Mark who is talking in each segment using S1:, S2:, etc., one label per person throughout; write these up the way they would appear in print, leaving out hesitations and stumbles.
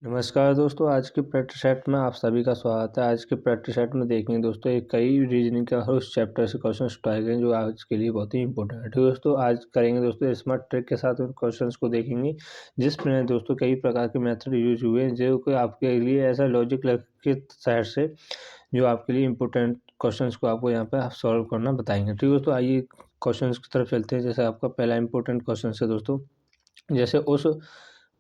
S1: नमस्कार दोस्तों, आज के प्रैक्टिस सेट में आप सभी का स्वागत है। आज के प्रैक्टिस सेट में देखेंगे दोस्तों एक कई रीजनिंग का उस चैप्टर से क्वेश्चन उठाए गए जो आज के लिए बहुत ही इंपॉर्टेंट है। ठीक है दोस्तों, आज करेंगे दोस्तों स्मार्ट ट्रिक के साथ उन क्वेश्चंस को देखेंगे जिसमें दोस्तों कई प्रकार के मेथड यूज हुए हैं जो कि आपके लिए ऐसा लॉजिक के साइड से जो आपके लिए इंपॉर्टेंट क्वेश्चन को आपको यहाँ पे सॉल्व करना बताएंगे। ठीक है दोस्तों, आइए क्वेश्चन की तरफ चलते हैं। जैसे आपका पहला इंपॉर्टेंट क्वेश्चन है दोस्तों, जैसे उस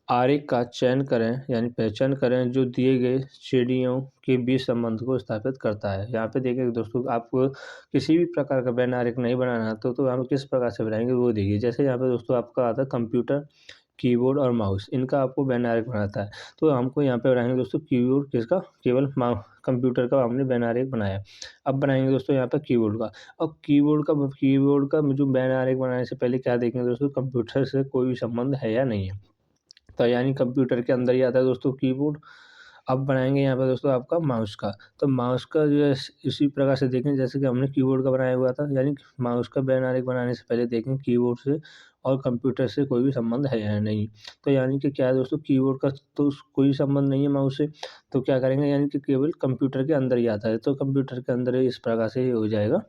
S1: आरेख का चयन करें यानी पहचान करें जो दिए गए श्रेणियों के बीच संबंध को स्थापित करता है। यहाँ पे देखिए दोस्तों, आपको किसी भी प्रकार का वैन आरेख नहीं बनाना तो हम किस प्रकार से बनाएंगे वो देखिए। जैसे यहाँ पे दोस्तों आपका आता है कंप्यूटर, कीबोर्ड और माउस, इनका आपको वैन आरेख बनाता है। तो हमको यहाँ पे बनाएंगे दोस्तों कीबोर्ड किसका, केवल कंप्यूटर का हमने वैन आरेख बनाया। अब बनाएंगे दोस्तों यहाँ पे कीबोर्ड का। और कीबोर्ड का जो वैन आरेख बनाने से पहले क्या देखेंगे दोस्तों, कंप्यूटर से कोई भी संबंध है या नहीं है। तो यानी कंप्यूटर के अंदर ही आता है दोस्तों कीबोर्ड। अब बनाएंगे यहाँ पे दोस्तों आपका माउस का। तो माउस का जो है इसी प्रकार से देखें जैसे कि हमने कीबोर्ड का बनाया हुआ था, यानी माउस का बैन आरेख बनाने से पहले देखें कीबोर्ड से और कंप्यूटर से कोई भी संबंध है या नहीं। तो यानी कि क्या है दोस्तों, कीबोर्ड का तो कोई संबंध नहीं है माउस से, तो क्या करेंगे यानी कि केवल कंप्यूटर के अंदर ही आता है। तो कंप्यूटर के अंदर ही इस प्रकार से ये हो जाएगा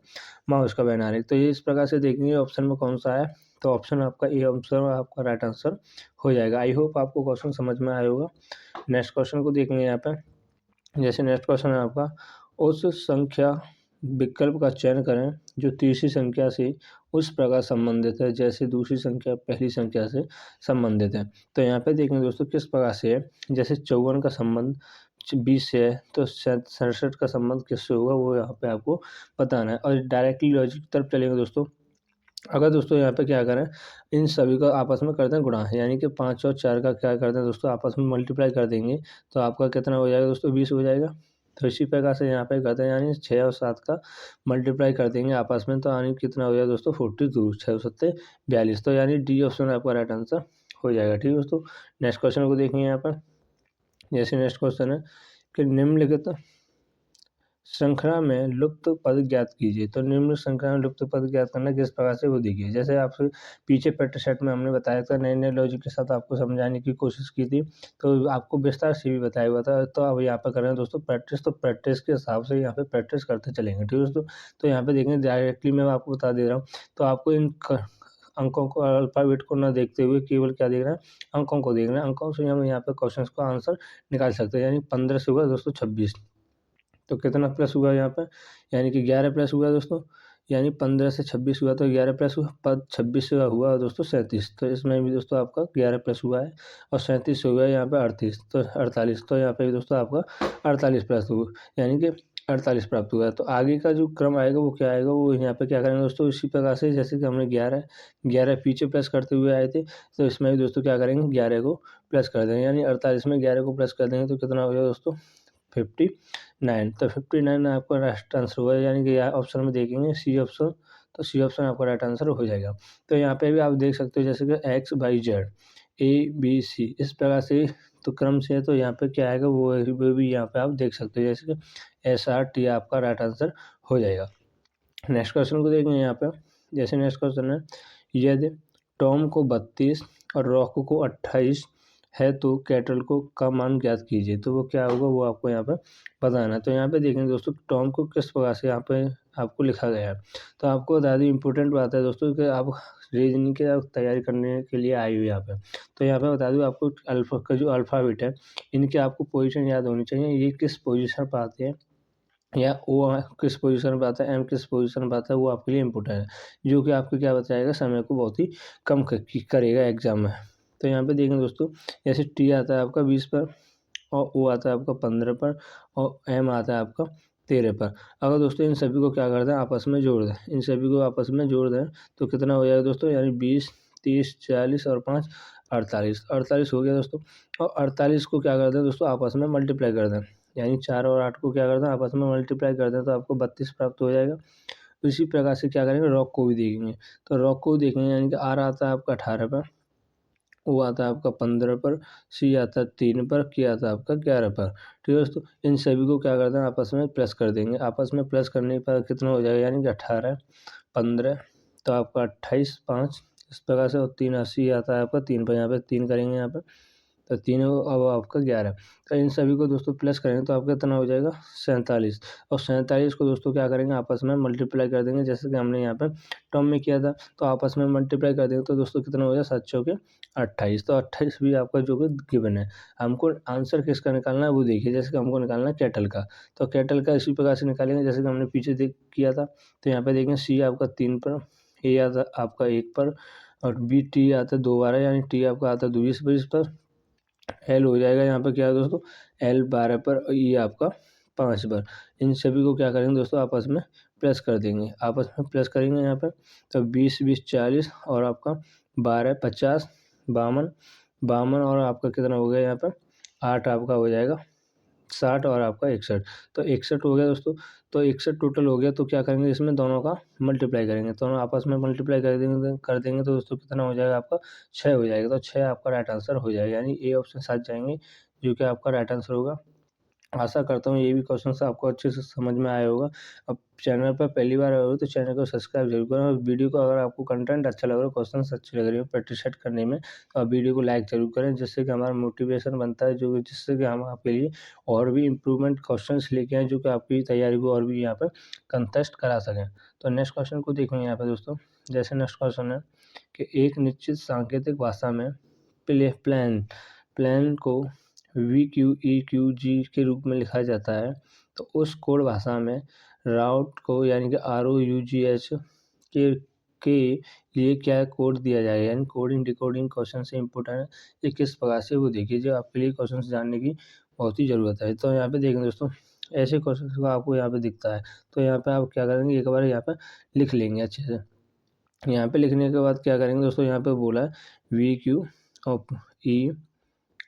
S1: माउस का बैन आरेख। तो ये इस प्रकार से देखेंगे ऑप्शन में कौन सा है, तो ऑप्शन आपका ए ऑप्शन आपका राइट आंसर हो जाएगा। आई होप आपको क्वेश्चन समझ में आया होगा। नेक्स्ट क्वेश्चन को देखेंगे यहाँ पे। जैसे नेक्स्ट क्वेश्चन है आपका, उस संख्या विकल्प का चयन करें जो तीसरी संख्या से उस प्रकार संबंधित है जैसे दूसरी संख्या पहली संख्या से संबंधित है। तो यहाँ पे देखेंगे दोस्तों किस प्रकार से है। जैसे 54 का संबंध 20 से है तो 67 का संबंध किससे होगा वो यहाँ पे आपको बताना है। और डायरेक्टली लॉजिक की तरफ चलेंगे दोस्तों। अगर दोस्तों यहाँ पे क्या करें, इन सभी का आपस में करते हैं गुणा, यानी कि 5 और 4 का क्या करते हैं दोस्तों आपस में मल्टीप्लाई कर देंगे तो आपका कितना हो जाएगा दोस्तों, 20 हो जाएगा। तो इसी प्रकार से यहाँ पे करते हैं, यानी 6 और 7 का मल्टीप्लाई कर देंगे आपस में तो यानी कितना हो जाएगा दोस्तों 42, 6 और 7 42। तो यानी डी ऑप्शन आपका राइट आंसर हो जाएगा। ठीक है दोस्तों, नेक्स्ट क्वेश्चन को देखेंगे यहाँ पर। जैसे नेक्स्ट क्वेश्चन है कि निम्नलिखित श्रृंखला में लुप्त पद ज्ञात कीजिए। तो निम्न श्रृंखला में लुप्त पद ज्ञात करना किस प्रकार से वो देखिए। जैसे आपसे पीछे प्रैक्टिस सेट में हमने बताया था, नए नए लॉजिक के साथ आपको समझाने की कोशिश की थी, तो आपको विस्तार से भी बताया हुआ था। तो अब यहाँ पर कर रहे हैं दोस्तों प्रैक्टिस, तो प्रैक्टिस के हिसाब से यहाँ पे प्रैक्टिस करते चलेंगे। ठीक है दोस्तों, तो यहाँ पे देखेंगे डायरेक्टली मैं आपको बता दे रहा हूँ। तो आपको इन अंकों को अल्फाबेट को ना देखते हुए केवल क्या देखना है, अंकों को देखना है। अंकों से हम यहाँ पे क्वेश्चन का आंसर निकाल सकते हैं। यानी 15 से होगा दोस्तों 26, तो कितना प्लस हुआ यहाँ पर, यानी कि 11 प्लस हुआ दोस्तों। यानी 15 से 26 हुआ तो 11 प्लस हुआ, पद 26 से हुआ दोस्तों 37। तो इसमें भी दोस्तों आपका 11 प्लस हुआ है और 37 से हुआ है यहाँ पे 38, तो 48। तो यहाँ पे भी दोस्तों आपका 48 प्लस हुआ, यानी कि 48 प्राप्त हुआ है। तो आगे का जो क्रम आएगा वो क्या आएगा, वो यहाँ पे क्या करेंगे दोस्तों इसी प्रकार से जैसे कि हमने 11 पीछे प्लस करते हुए आए थे, तो इसमें भी दोस्तों क्या करेंगे 11 को प्लस कर देंगे। यानी 48 में 11 को प्लस कर देंगे तो कितना हो जाएगा दोस्तों 59। तो 59 आपका राइट आंसर हुआ, यानी कि ऑप्शन में देखेंगे सी ऑप्शन, तो सी ऑप्शन आपका राइट आंसर हो जाएगा। तो यहाँ पे भी आप देख सकते हो जैसे कि X Y Z A B C इस प्रकार से तो क्रम से है, तो यहाँ पे क्या आएगा वो भी यहाँ पे आप देख सकते हो जैसे कि एस आर टी आपका राइट आंसर हो जाएगा। नेक्स्ट क्वेश्चन को देखेंगे यहाँ पे। जैसे नेक्स्ट क्वेश्चन है, यदि टॉम को 32 और रॉक को 28 है तो कैटल को का मान ज्ञात कीजिए। तो वो क्या होगा वो आपको यहाँ पे बताना है। तो यहाँ पे देखेंगे दोस्तों टॉम को किस प्रकार से यहाँ पे आपको लिखा गया है। तो आपको बता दें इंपॉर्टेंट बात है दोस्तों कि आप रीजनिंग की तैयारी करने के लिए आए हुए यहाँ पे। तो यहाँ पे बता दूँ आपको अल्फा का जो अल्फ़ाबेट है इनकी आपको पोजीशन याद होनी चाहिए, ये किस पोजीशन पर आते हैं या ओ किस पोजीशन पे आता है, एम किस पोजीशन पे आता है, वो आपके लिए इम्पोर्टेंट है, जो कि आपको क्या बताएगा समय को बहुत ही कम करेगा एग्जाम में। तो यहाँ पे देखें दोस्तों, जैसे टी आता है आपका 20 पर और ओ आता है आपका 15 पर और एम आता है आपका 13 पर। अगर दोस्तों इन सभी को क्या कर दें आपस में जोड़ दें, इन सभी को आपस में जोड़ दें तो कितना हो जाएगा दोस्तों, यानी 20 30 40 और 5 48, 48 हो गया दोस्तों। और 48 को क्या कर दें दोस्तों आपस में मल्टीप्लाई कर दें, यानी 4 और 8 को क्या करते हैं आपस में मल्टीप्लाई करते हैं तो आपको 32 प्राप्त हो जाएगा। तो इसी प्रकार से क्या करेंगे रॉक को भी देखेंगे, तो रॉक को देखेंगे यानी कि आर आता है आपका 18 पर, ओ आता है आपका 15 पर, सी आता है 3 पर, के आता है आपका 11 पर। ठीक है दोस्तों, इन सभी को क्या करते हैं आपस में प्लस कर देंगे, आपस में प्लस करने पर कितना हो जाएगा, यानी कि 18 15 तो आपका 28 5 इस प्रकार से, और 3 80 आता है आपका 3 पर, यहाँ पे 3 करेंगे यहाँ पर तो 3 अब आपका 11। तो इन सभी को दोस्तों प्लस करेंगे तो आपका कितना हो जाएगा 47। और 47 को दोस्तों क्या करेंगे आपस में मल्टीप्लाई कर देंगे, जैसे कि हमने यहाँ पे टर्म में किया था। तो आपस में मल्टीप्लाई कर देंगे तो दोस्तों कितना हो जाएगा 7 चौके 28। तो 28 भी आपका जो कि गिवन है। हमको आंसर किसका निकालना है वो देखिए, जैसे कि हमको निकालना है कैटल का। तो कैटल का इसी प्रकार से निकालेंगे जैसे कि हमने पीछे देख किया था। तो यहाँ पे देखेंगे सी आपका 3 पर, ए आता आपका 1 पर, और बी टी आता है 2 12, यानी टी आपका आता है 20 पर। एल हो जाएगा यहाँ पे क्या है दोस्तों, एल 12 पर, और ई आपका 5 पर। इन सभी को क्या करेंगे दोस्तों आपस में प्लस कर देंगे, आपस में प्लस करेंगे यहाँ पर। तो 20 20 40 और आपका 12 50 52 52 और आपका कितना हो गया यहाँ पर 8 आपका हो जाएगा 60 और आपका 61। तो 61 हो गया दोस्तों। तो 61 टोटल हो गया। तो क्या करेंगे इसमें दोनों का मल्टीप्लाई करेंगे, दोनों आपस में मल्टीप्लाई कर देंगे तो दोस्तों कितना हो जाएगा आपका 6 हो जाएगा। तो 6 आपका राइट आंसर हो जाएगा, यानी ए ऑप्शन साथ जाएंगे जो कि आपका राइट आंसर होगा। आशा करता हूँ ये भी क्वेश्चन आपको अच्छे से समझ में आया होगा। अब चैनल पर पहली बार आए हो तो चैनल को सब्सक्राइब जरूर करें, और वीडियो को अगर आपको कंटेंट अच्छा लग रहा है, क्वेश्चन अच्छे लग रहे हो प्रैक्टिस सेट करने में, तो आप वीडियो को लाइक जरूर करें, जिससे कि हमारा मोटिवेशन बनता है, जो जिससे कि हम आपके लिए और भी इम्प्रूवमेंट क्वेश्चन लेके आएँ जो कि आपकी तैयारी को और भी यहाँ पर कंटेस्ट करा सकें। तो नेक्स्ट क्वेश्चन को देखेंगे यहाँ पर दोस्तों। जैसे नेक्स्ट क्वेश्चन है कि एक निश्चित सांकेतिक भाषा में प्लान प्लान को VQEQG के रूप में लिखा जाता है, तो उस कोड भाषा में राउट को यानी कि ROUGH के लिए क्या कोड दिया जाएगा, यानी कोडिंग डिकोडिंग क्वेश्चन से इम्पोर्टेंट है। ये किस प्रकार से वो देखिए, जो आपके लिए क्वेश्चन जानने की बहुत ही ज़रूरत है। तो यहाँ पे देखेंगे दोस्तों, ऐसे क्वेश्चन को आपको यहाँ पे दिखता है, तो यहाँ पे आप क्या करेंगे एक बार यहाँ पे लिख लेंगे अच्छे से। यहाँ पे लिखने के बाद क्या करेंगे दोस्तों, यहाँ पे बोला है VQ और E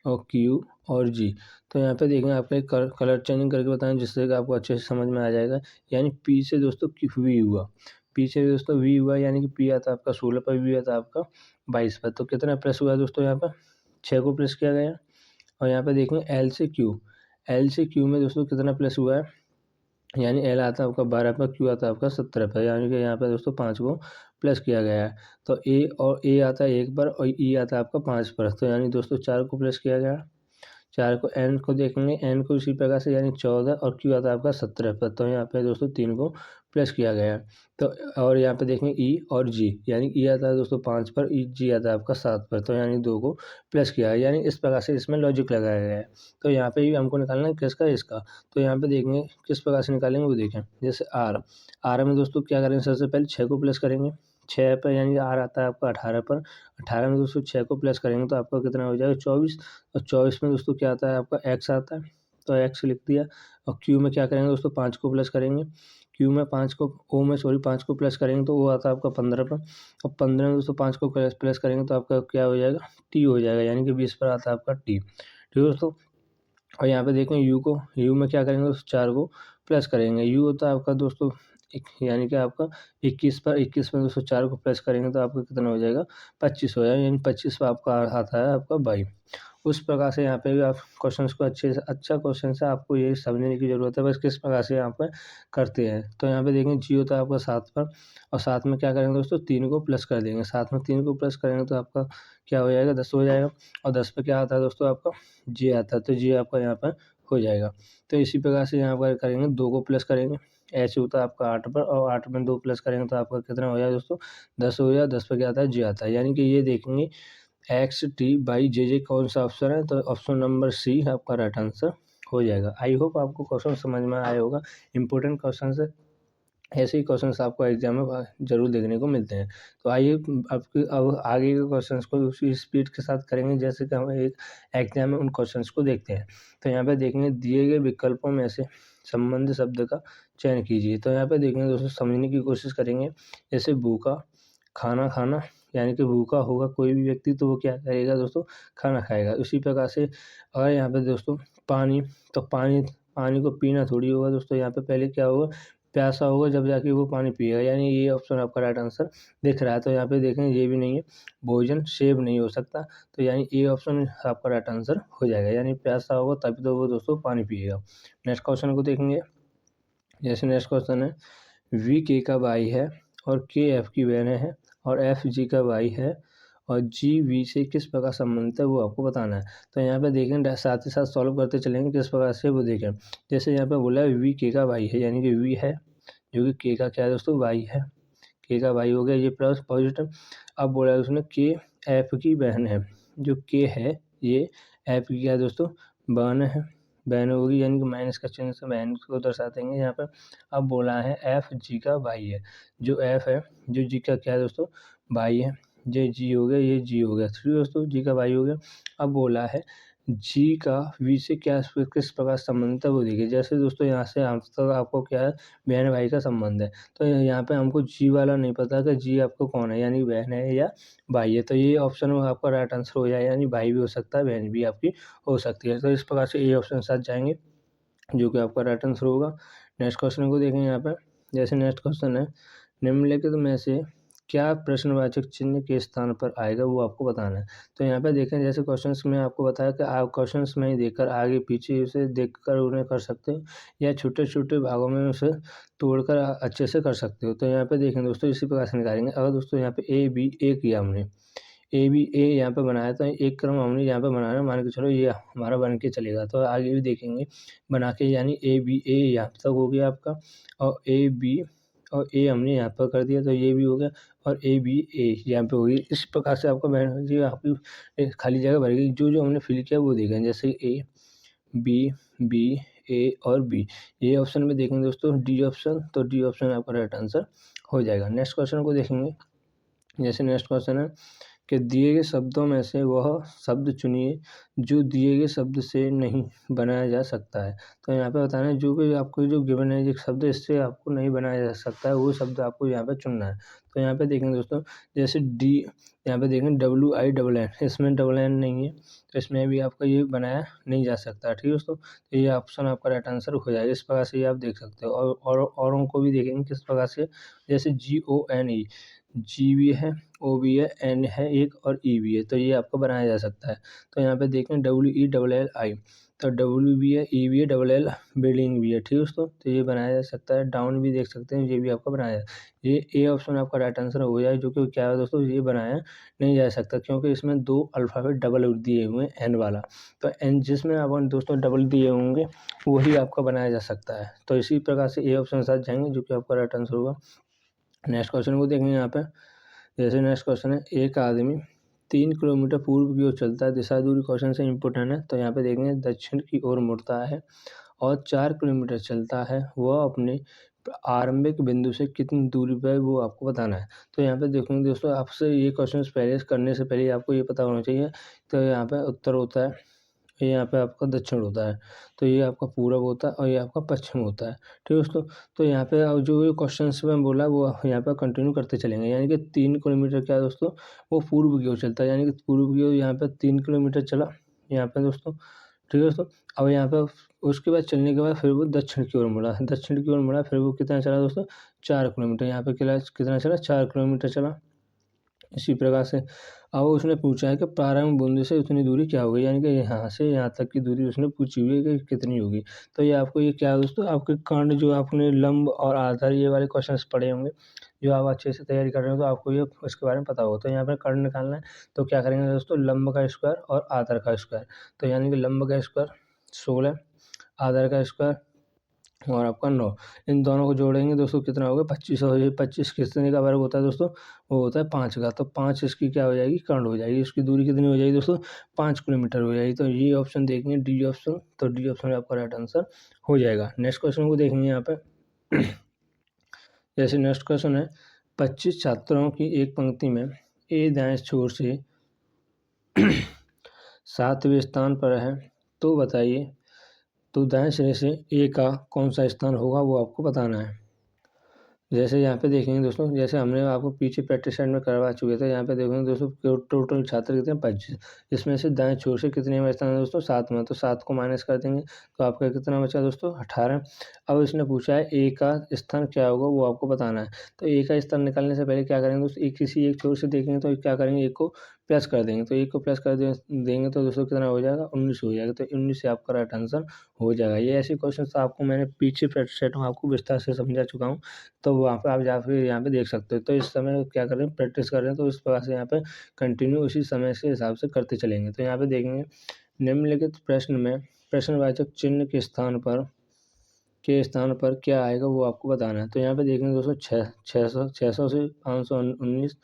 S1: और Q और G। तो यहाँ पे देखेंगे आपका एक कलर चेंजिंग करके बताएं, जिससे कि आपको अच्छे से समझ में आ जाएगा। यानी P से दोस्तों V हुआ, P से दोस्तों V हुआ, यानी कि P आता है आपका 16 पर, V आता है आपका 22 पर। तो कितना प्लस हुआ दोस्तों, यहाँ पर 6 को प्लस किया गया। और यहाँ पे देखेंगे L से Q में दोस्तों कितना प्लस हुआ है, यानी L आता है आपका 12 पर, Q आता है आपका 17 पर, यानी कि यहाँ पे दोस्तों 5 को प्लस किया गया है। तो A आता है 1 पर, और E आता है आपका 5 पर। तो यानी दोस्तों 4 को प्लस किया गया। 4 को एन को देखेंगे, एन को इसी प्रकार से, यानी 14, और क्यू आता है आपका 17 पर। तो यहाँ पे दोस्तों 3 को प्लस किया गया है। तो और यहाँ पे देखेंगे ई और जी, यानी ई आता है दोस्तों 5 पर, ई जी आता है आपका 7 पर। तो यानी 2 को प्लस किया है, यानी इस प्रकार से इसमें लॉजिक लगाया गया है। तो यहाँ पे भी हमको निकालना है किसका, इसका। तो यहाँ पे देखेंगे किस प्रकार से निकालेंगे वो देखें। जैसे आर में दोस्तों क्या करेंगे, सबसे पहले 6 को प्लस करेंगे 6 पर, यानी आर आता है आपका 18 पर। 18 में दोस्तों 6 को प्लस करेंगे तो आपका कितना हो जाएगा 24। और 24 में दोस्तों क्या आता है आपका एक्स आता है, तो एक्स लिख दिया। और क्यू में क्या करेंगे दोस्तों 5 को प्लस करेंगे, क्यू में 5 को ओ में 5 को प्लस करेंगे तो वो आता है आपका 15 पर। और 15 में दोस्तों 5 को प्लस करेंगे तो आपका क्या हो जाएगा, टी हो जाएगा, यानी कि 20 पर आता है आपका टी। ठीक है दोस्तों। और यहाँ पे देखें यू में क्या करेंगे दोस्तों 4 को प्लस करेंगे, यू होता है आपका दोस्तों यानी कि आपका 21 में दोस्तों 4 को प्लस करेंगे तो आपका कितना हो जाएगा 25 हो जाएगा, यानी 25 पर आपका आता है आपका 22। उस प्रकार से यहाँ पे भी आप क्वेश्चंस को अच्छे से, अच्छा क्वेश्चन है, आपको ये समझने की ज़रूरत है बस किस प्रकार से यहाँ पर करते हैं। तो यहाँ पे देखेंगे जी होता है आपका 7 पर, और साथ में क्या करेंगे दोस्तों 3 को प्लस कर देंगे, साथ में 3 को प्लस करेंगे तो आपका क्या हो जाएगा 10 हो जाएगा। और 10 पे क्या आता है दोस्तों आपका जी आता है, तो जी आपका यहाँ पर हो जाएगा। तो इसी प्रकार से यहाँ पर करेंगे 2 को प्लस करेंगे, एच होता है आपका 8 पर, और 8 में 2 प्लस करेंगे तो आपका कितना हो जाएगा दोस्तों 10 हो जाएगा। 10 पे क्या आता है जी आता है, यानी कि ये देखेंगे XT/JJ कौन सा ऑप्शन है, तो ऑप्शन नंबर सी आपका राइट आंसर हो जाएगा। आई होप आपको क्वेश्चन समझ में आया होगा। इंपॉर्टेंट क्वेश्चन है, ऐसे ही क्वेश्चंस आपको एग्जाम में जरूर देखने को मिलते हैं। तो आइए आपके अब आगे के क्वेश्चंस को उसी स्पीड के साथ करेंगे जैसे कि हम एक एग्जाम में उन क्वेश्चंस को देखते हैं। तो यहाँ पे देखेंगे दिए गए विकल्पों में से संबंधित शब्द का चयन कीजिए। तो यहाँ पे देखेंगे दोस्तों समझने की कोशिश करेंगे। जैसे भूखा, खाना खाना, यानी कि भूखा होगा कोई भी व्यक्ति तो वो क्या करेगा दोस्तों खाना खाएगा। उसी प्रकार से अगर यहाँ पे दोस्तों पानी, तो पानी पानी को पीना थोड़ी होगा दोस्तों, यहाँ पे पहले क्या होगा प्यासा होगा जब जाके वो पानी पिएगा, यानी ये ऑप्शन आपका राइट आंसर दिख रहा है। तो यहाँ पे देखें ये भी नहीं है, भोजन सेब नहीं हो सकता, तो यानी ये ऑप्शन आपका राइट आंसर हो जाएगा, यानी प्यासा होगा तभी तो वो दोस्तों पानी पिएगा। नेक्स्ट क्वेश्चन को देखेंगे। जैसे नेक्स्ट क्वेश्चन है V K का भाई है और K F की बहन है और F G का भाई है और जी वी से किस प्रकार संबंधित है वो आपको बताना है। तो यहाँ पे देखें साथ ही साथ सॉल्व करते चलेंगे किस प्रकार से वो देखें। जैसे यहाँ पे बोला है वी के का वाई है, यानी कि वी है जो कि के का क्या है दोस्तों वाई है, के का वाई हो गया ये प्लस पॉजिटिव। अब बोला है उसने के एफ की बहन है, जो के है ये एफ की क्या है दोस्तों बहन है, बहन होगी, यानी कि माइनस का चिन्ह से बहन को दर्शा देंगे यहाँ पर। अब बोला है एफ जी का भाई है, जो एफ है जो जी का क्या है दोस्तों भाई है, ये जी हो गया ये जी हो गया, थ्री दोस्तों जी का भाई हो गया। अब बोला है जी का वी से क्या किस प्रकार संबंधित है वो देखिए। जैसे दोस्तों यहाँ से हम तक आपको क्या है बहन भाई का संबंध है, तो यहाँ पे हमको जी वाला नहीं पता कि जी आपको कौन है, यानी बहन है या भाई है। तो ये ऑप्शन में आपका राइट आंसर हो जाए, यानी भाई भी हो सकता है बहन भी आपकी हो सकती है। तो इस प्रकार से ये ऑप्शन साथ जाएंगे जो कि आपका राइट आंसर होगा। नेक्स्ट क्वेश्चन को देखेंगे यहाँ पे। जैसे नेक्स्ट क्वेश्चन है निम्नलिखित में से क्या प्रश्नवाचक चिन्ह के स्थान पर आएगा वो आपको बताना है। तो यहाँ पे देखें जैसे क्वेश्चंस में आपको बताया कि आप क्वेश्चंस में ही देखकर आगे पीछे उसे देखकर उन्हें कर सकते हो या छोटे छोटे भागों में उसे तोड़कर अच्छे से कर सकते हो। तो यहाँ पे देखें दोस्तों इसी प्रकार से निकालेंगे। अगर दोस्तों यहाँ पे ए बी ए किया हमने ए बी ए यहाँ पे बनाया था, एक क्रम हमने यहाँ पे बनाया, मान के चलो ये हमारा बन के चलेगा। तो आगे भी देखेंगे बना के, यानी ए बी ए यहाँ तक हो गया आपका, और ए बी और ए हमने यहाँ पर कर दिया तो ये भी हो गया, और ए बी ए यहाँ पे होगी। इस प्रकार से आपका ये आपकी खाली जगह भरेगी, जो जो हमने फिल किया वो देखेंगे। जैसे ए बी बी ए और बी, ये ऑप्शन में देखेंगे दोस्तों डी ऑप्शन, तो डी ऑप्शन आपका राइट आंसर हो जाएगा। नेक्स्ट क्वेश्चन को देखेंगे। जैसे नेक्स्ट क्वेश्चन है कि दिए गए शब्दों में से वह शब्द चुनिए जो दिए गए शब्द से नहीं बनाया जा सकता है। तो यहाँ पे बताना है जो भी आपको जो गिवन है जो शब्द इससे आपको नहीं बनाया जा सकता है वो शब्द आपको यहाँ पे चुनना है। तो यहाँ पे देखेंगे दोस्तों जैसे डी, यहाँ पे देखेंगे डब्ल्यू आई डबल एन, इसमें डबल एन नहीं है तो इसमें भी आपका ये बनाया नहीं जा सकता। ठीक है दोस्तों, तो ये ऑप्शन आपका राइट आंसर हो जाएगा। इस प्रकार से ये आप देख सकते हो। और औरों को भी देखेंगे किस प्रकार से, जैसे जी ओ एन ई, जी भी है ओ भी है एन है एक और ई भी है, तो ये आपको बनाया जा सकता है। तो यहाँ पे देखें W E double L I, तो डब्ल्यू भी है ई भी है डबल एल बिल्डिंग भी है। ठीक है दोस्तों, तो ये बनाया जा सकता है। डाउन भी देख सकते हैं, ये भी आपका बनाया ये ए ऑप्शन आपका राइट आंसर हो जाए, जो कि क्या है दोस्तों ये बनाया नहीं जा सकता क्योंकि इसमें दो अल्फ़ाबेट डबल दिए हुए हैं एन वाला, तो एन जिसमें आप दोस्तों डबल दिए होंगे वही आपका बनाया जा सकता है। तो इसी प्रकार से ए ऑप्शन साथ जाएंगे जो कि आपका राइट आंसर होगा। नेक्स्ट क्वेश्चन को देखेंगे यहाँ पे। जैसे नेक्स्ट क्वेश्चन है एक आदमी 3 किलोमीटर पूर्व की ओर चलता है, दिशा दूरी क्वेश्चन से इम्पोर्टेंट है। तो यहाँ पे देखेंगे दक्षिण की ओर मुड़ता है और 4 किलोमीटर चलता है, वह अपने आरंभिक बिंदु से कितनी दूरी पर है वो आपको बताना है। तो यहाँ पे देखेंगे दोस्तों आपसे ये क्वेश्चन पहले करने से पहले आपको ये पता होना चाहिए। तो यहाँ पे उत्तर होता है, ये यहाँ पे आपका दक्षिण होता है, तो ये आपका पूरब होता है और ये आपका पश्चिम होता है। ठीक है दोस्तों, तो यहाँ पे अब जो ये क्वेश्चंस में बोला वो यहाँ पे कंटिन्यू करते चलेंगे। यानी कि 3 किलोमीटर क्या है दोस्तों वो पूर्व की ओर चलता है, यानी कि पूर्व की ओर यहाँ पे 3 किलोमीटर चला यहाँ पे दोस्तों। ठीक है दोस्तों, अब यहाँ पे उसके बाद चलने के बाद फिर वो दक्षिण की ओर मुड़ा, दक्षिण की ओर मुड़ा, फिर वो कितना चला दोस्तों 4 किलोमीटर, यहाँ पे कितना चला 4 किलोमीटर चला। इसी प्रकार से अब उसने पूछा है कि प्रारंभ बिंदु से उतनी दूरी क्या होगी, यानी कि यहाँ से यहाँ तक की दूरी उसने पूछी हुई है कि कितनी होगी। तो ये आपको ये क्या है दोस्तों आपके कर्ण जो आपने लंब और आधार ये वाले क्वेश्चंस पढ़े होंगे, जो आप अच्छे से तैयारी कर रहे हो तो आपको ये इसके बारे में पता होगा। तो यहाँ पर कर्ण निकालना है, तो क्या करेंगे दोस्तों लंब का स्क्वायर और आधार का स्क्वायर। तो यानी कि लंब का स्क्वायर 16, आधार का स्क्वायर और आपका 9, इन दोनों को जोड़ेंगे दोस्तों कितना होगा 25 हो जाएगी। 25 कितने का वर्ग होता है दोस्तों, वो होता है 5 का, तो 5 इसकी क्या हो जाएगी कर्ण हो जाएगी। इसकी दूरी कितनी हो जाएगी दोस्तों 5 किलोमीटर हो जाएगी। तो ये ऑप्शन देखेंगे डी ऑप्शन, तो डी ऑप्शन आपका राइट आंसर हो जाएगा। नेक्स्ट क्वेश्चन को देखेंगे यहाँ पे। जैसे नेक्स्ट क्वेश्चन है 25 छात्रों की एक पंक्ति में ए दाएं छोर से 7वें स्थान पर है, तो बताइए तो दाएं सिरे से ए का कौन सा स्थान होगा वो आपको बताना है। जैसे यहाँ पे देखेंगे दोस्तों, जैसे हमने आपको पीछे प्रैक्टिस सेट में करवा चुके थे, यहाँ पे देखेंगे दोस्तों टोटल छात्र कितने 25, इसमें से दाएं छोर से कितने में स्थान है दोस्तों 7 में, तो 7 को माइनस कर देंगे तो आपका कितना बचा दोस्तों 18। अब इसने पूछा है ए का स्थान क्या होगा वो आपको बताना है। तो ए का स्थान निकालने से पहले क्या करेंगे दोस्तों, किसी एक छोर से देखेंगे तो क्या करेंगे एक को प्लस कर देंगे, तो एक को प्लस कर देंगे तो दोस्तों कितना हो जाएगा 19 हो जाएगा। तो 19 से आपका राइट आंसर हो जाएगा। ये ऐसे क्वेश्चन आपको मैंने पीछे प्रैक्टिस सेट में आपको विस्तार से समझा चुका हूँ, तो वहाँ पे आप जा फिर यहाँ पे देख सकते हो। तो इस समय क्या कर रहे हैं, प्रैक्टिस कर रहे हैं, तो इस प्रकार से यहाँ पे कंटिन्यू उसी समय के हिसाब से करते चलेंगे। तो यहाँ पे देखेंगे निम्नलिखित प्रश्न में प्रश्नवाचक चिन्ह के स्थान पर क्या आएगा वो आपको बताना है। तो यहाँ पे देखेंगे दोस्तों 600 से 519,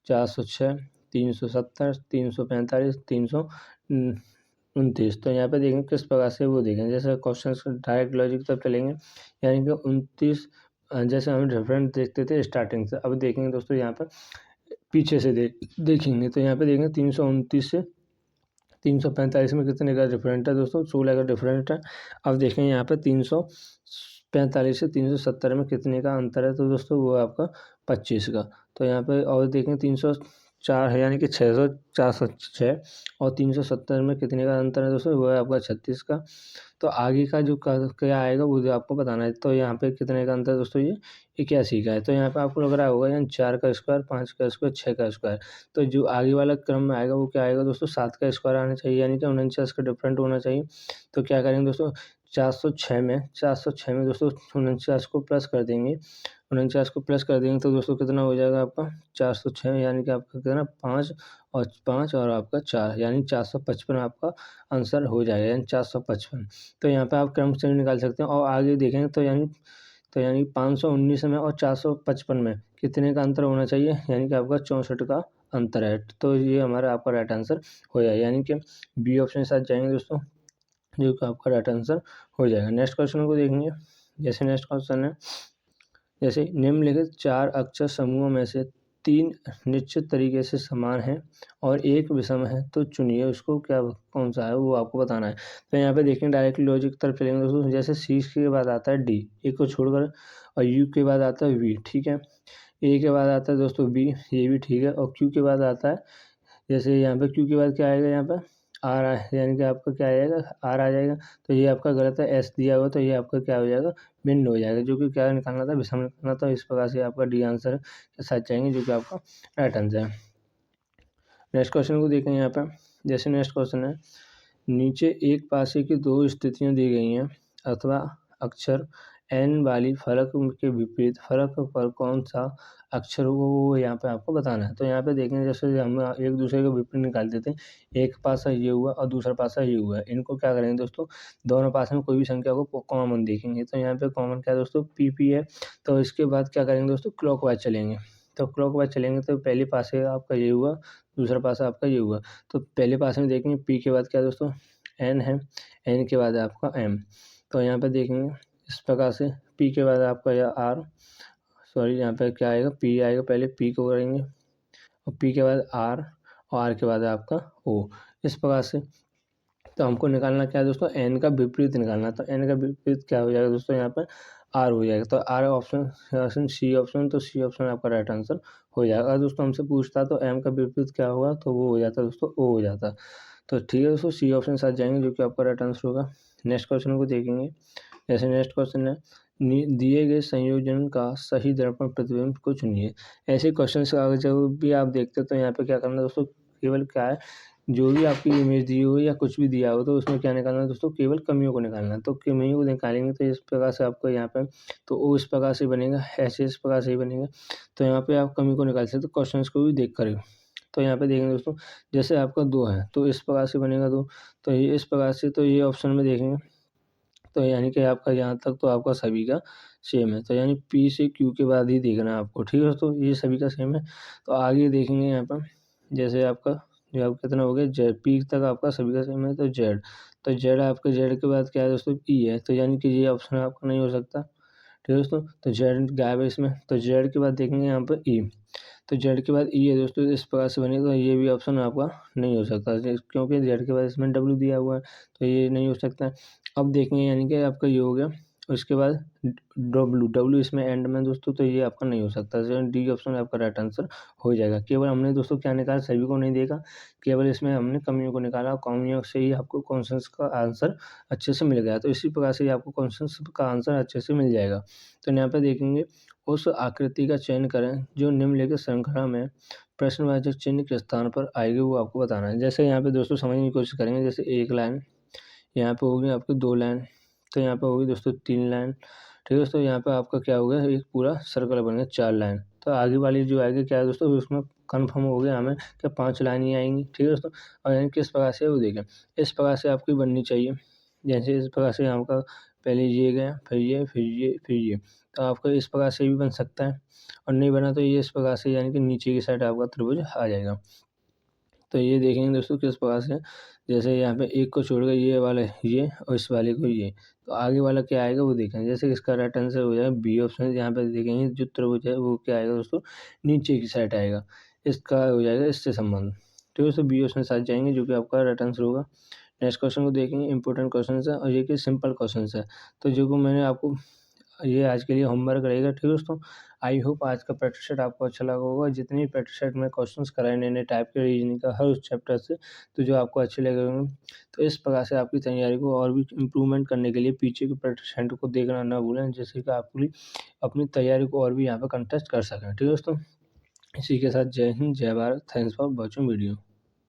S1: 406, 370, 345, 329। तो यहाँ पे देखेंगे किस प्रकार से वो देखेंगे, जैसे क्वेश्चन डायरेक्ट लॉजिक तब चलेंगे, यानी कि 29 जैसे हम रेफरेंस देखते थे स्टार्टिंग से, अब देखेंगे दोस्तों यहाँ पर पीछे से देखेंगे। तो यहाँ पे देखेंगे 329 से 345 में कितने का डिफरेंट है दोस्तों, 16 का डिफरेंट है। अब देखेंगे यहाँ पे 345 से 370 में कितने का अंतर है, तो दोस्तों वो है आपका 25 का। तो यहाँ पे और देखेंगे 304 है, यानी कि 406 और 370 में कितने का अंतर है दोस्तों, वो है आपका 36 का। तो आगे का जो क्या आएगा वो जो आपको बताना है। तो यहाँ पे कितने का अंतर है दोस्तों, ये 81 का है। तो यहाँ पे आपको लग रहा होगा यानी 4 का स्क्वायर, 5 का स्क्वायर, 6 का स्क्वायर। तो जो आगे वाला क्रम में आएगा वो क्या आएगा दोस्तों, 7 का स्क्वायर आना चाहिए, यानी कि 49 का डिफरेंट होना चाहिए। तो क्या करेंगे दोस्तों, 406 में दोस्तों 49 को प्लस कर देंगे, 49 को प्लस कर देंगे तो दोस्तों कितना हो जाएगा आपका 406, यानी कि आपका कितना 5 और आपका 4, यानी 455 आपका आंसर हो जाएगा, यानी 455। तो यहाँ पे आप क्रम से निकाल सकते हैं। और आगे देखेंगे तो यानी 519 में और 455 में कितने का अंतर होना चाहिए, यानी कि आपका 64 का अंतर है। तो ये हमारा आपका राइट आंसर हो जाएगा, यानी कि बी ऑप्शन के साथ जाएंगे दोस्तों, जो कि आपका राइट आंसर हो जाएगा। नेक्स्ट क्वेश्चन को देखेंगे। जैसे नेक्स्ट क्वेश्चन है, जैसे निम्नलिखित 4 अक्षर समूहों में से 3 निश्चित तरीके से समान हैं और एक विषम है, तो चुनिए उसको क्या कौन सा है वो आपको बताना है। तो यहाँ पे देखेंगे डायरेक्टली लॉजिक की तरफ चलेंगे दोस्तों। जैसे सी के बाद आता है डी, ए को छोड़कर, और यू के बाद आता है वी, ठीक है। ए के बाद आता है दोस्तों बी, ये भी ठीक है। और क्यू के बाद आता है, जैसे यहाँ पे क्यू के बाद क्या आएगा, यहाँ पे आर है, यानी कि आपका क्या आएगा, आर आ जाएगा। तो ये आपका गलत है, एस दिया हुआ, तो ये आपका क्या हो जाएगा, भिन्न हो जाएगा, जो कि क्या निकालना था, विषम निकालना था। इस प्रकार से आपका डी आंसर के साथ जाएंगे, जो कि आपका राइट आंसर है। नेक्स्ट क्वेश्चन को देखें यहाँ पे। जैसे नेक्स्ट क्वेश्चन है, नीचे एक पासे की 2 स्थितियाँ दी गई हैं अथवा अक्षर एन वाली फलक के विपरीत फलक पर कौन सा अक्षर हो वो यहाँ पे आपको बताना है। तो यहाँ पे देखेंगे जैसे हम एक दूसरे के विपरीत निकाल देते हैं, एक पासा ये हुआ और दूसरा पासा ये हुआ है, इनको क्या करेंगे दोस्तों, दोनों पास में कोई भी संख्या को कॉमन देखेंगे। तो यहाँ पे कॉमन क्या है दोस्तों, पी है। तो इसके बाद क्या करेंगे दोस्तों, क्लॉकवाइज चलेंगे। तो क्लॉकवाइज चलेंगे तो पहले पासे आपका ये हुआ, दूसरा पासा आपका ये हुआ। तो पहले पासे में देखेंगे पी के बाद क्या दोस्तों, एन है, एन के बाद है आपका एम। तो यहाँ पे देखेंगे इस प्रकार से, पी के बाद आपका या आर, सॉरी यहाँ पे क्या आएगा, पी आएगा, पहले पी को करेंगे और पी के बाद आर, और आर के बाद है आपका ओ, इस प्रकार से। तो हमको निकालना क्या है दोस्तों, एन का विपरीत निकालना। तो एन का विपरीत क्या हो जाएगा दोस्तों, यहाँ पर आर हो जाएगा। तो आर ऑप्शन सी ऑप्शन, तो सी ऑप्शन आपका राइट आंसर हो जाएगा। अगर दोस्तों हमसे पूछता तो एम का विपरीत क्या होगा, तो वो हो जाता दोस्तों ओ हो जाता। तो ठीक है दोस्तों, सी ऑप्शन के साथ जाएंगे, जो कि आपका राइट आंसर होगा। नेक्स्ट क्वेश्चन को देखेंगे। जैसे नेक्स्ट क्वेश्चन है, दिए गए संयोजन का सही दर्पण प्रतिबिंब को चुनिए। ऐसे क्वेश्चन अगर जब भी आप देखते हो तो यहाँ पे क्या करना है दोस्तों, केवल क्या है, जो भी आपकी इमेज दी हो या कुछ भी दिया हो तो उसमें क्या निकालना है दोस्तों, केवल कमियों को निकालना है। तो कमियों को निकालेंगे तो इस प्रकार से आपको यहाँ पे, तो वो इस प्रकार से बनेगा, ऐसे इस प्रकार से ही बनेगा। तो यहाँ पे आप कमी को निकाल सकते हो क्वेश्चन को भी देख कर। तो यहाँ पे देखेंगे दोस्तों, जैसे आपका 2 है तो इस प्रकार से बनेगा 2, तो ये इस प्रकार से, तो ये ऑप्शन में देखेंगे तो यानी कि आपका यहाँ तक तो आपका सभी का सेम है। तो यानी पी से क्यू के बाद ही देखना है आपको, ठीक है दोस्तों, ये सभी का सेम है। तो आगे देखेंगे यहाँ पर, जैसे आपका जो आपका कितना हो गया, जेड, पी तक आपका सभी का सेम है, तो जेड, तो जेड आपका, जेड के बाद क्या है दोस्तों, ई है। तो यानी कि ये ऑप्शन आपका नहीं हो सकता, ठीक है दोस्तों। तो जेड गायब है इसमें। तो जेड के बाद देखेंगे यहाँ पर ई, तो जेड के बाद ई है दोस्तों, इस प्रकार से बनेगा। तो ये भी ऑप्शन आपका नहीं हो सकता, क्योंकि जेड के बाद इसमें डब्ल्यू दिया हुआ है, तो ये नहीं हो सकता। अब देखेंगे यानी कि आपका ये हो गया, उसके बाद डब्ल्यू, डब्ल्यू इसमें एंड में दोस्तों, तो ये आपका नहीं हो सकता। डी ऑप्शन आपका राइट आंसर हो जाएगा। केवल हमने दोस्तों क्या निकाला, सभी को नहीं देखा, केवल इसमें हमने कमियों को निकाला, और कमियों से ही आपको क्वेश्चन का आंसर अच्छे से मिल गया। तो इसी प्रकार से आपको क्वेश्चन का आंसर अच्छे से मिल जाएगा। तो यहाँ पे देखेंगे, उस आकृति का चयन करें जो निम्नलिखित श्रृंखला में प्रश्नवाचक चिन्ह के स्थान पर आएगी, वो आपको बताना है। जैसे यहाँ पे दोस्तों समझने की कोशिश करेंगे, जैसे एक लाइन, यहाँ पे होगी आपकी 2 लाइन, तो यहाँ पे होगी दोस्तों 3 लाइन, ठीक है दोस्तों, यहाँ पे आपका क्या हो गया, एक पूरा सर्कल बन गया 4 लाइन। तो आगे वाली जो आएगी क्या है दोस्तों, उसमें कन्फर्म हो गया हमें कि 5 लाइन ही आएँगी। ठीक है दोस्तों, और यानी किस प्रकार से वो देखें, इस प्रकार से आपकी बननी चाहिए। जैसे इस प्रकार से आपका पहले ये गया, फिर ये, फिर ये, फिर ये। तो आपका इस प्रकार से भी बन सकता है, और नहीं बना तो ये इस प्रकार से, यानी कि नीचे की साइड आपका त्रिभुज आ जाएगा। तो ये देखेंगे दोस्तों किस प्रकार से, जैसे यहाँ पे एक को छोड़ कर ये वाला ये और इस वाले को ये, तो आगे वाला क्या आएगा वो देखेंगे। जैसे इसका राइट आंसर हो जाएगा बी ऑप्शन। यहाँ पे देखेंगे जो त्रिभुज है वो क्या आएगा दोस्तों, नीचे की साइड आएगा, इसका हो जाएगा इससे संबंध। तो दोस्तों बी ऑप्शन साथ जाएंगे, जो कि आपका राइट आंसर होगा। नेक्स्ट क्वेश्चन को देखेंगे, इंपॉर्टेंट क्वेश्चन है और ये कि सिंपल क्वेश्चन है। तो जो को मैंने आपको ये आज के लिए होमवर्क रहेगा। ठीक है दोस्तों, आई होप आज का प्रैक्टिस सेट आपको अच्छा लगा होगा। जितनी प्रैक्टिस सेट में क्वेश्चंस कराए नए नए टाइप के रीजनिंग का हर उस चैप्टर से, तो जो आपको अच्छे लगे होंगे। तो इस प्रकार से आपकी तैयारी को और भी इम्प्रूवमेंट करने के लिए पीछे के प्रैक्टिस सेट को देखना ना भूलें, जिससे कि आप अपनी तैयारी को और भी यहाँ पर कंटेस्ट कर सकें। ठीक है दोस्तों, इसी के साथ जय हिंद, जय Bharat. Thanks for watching video.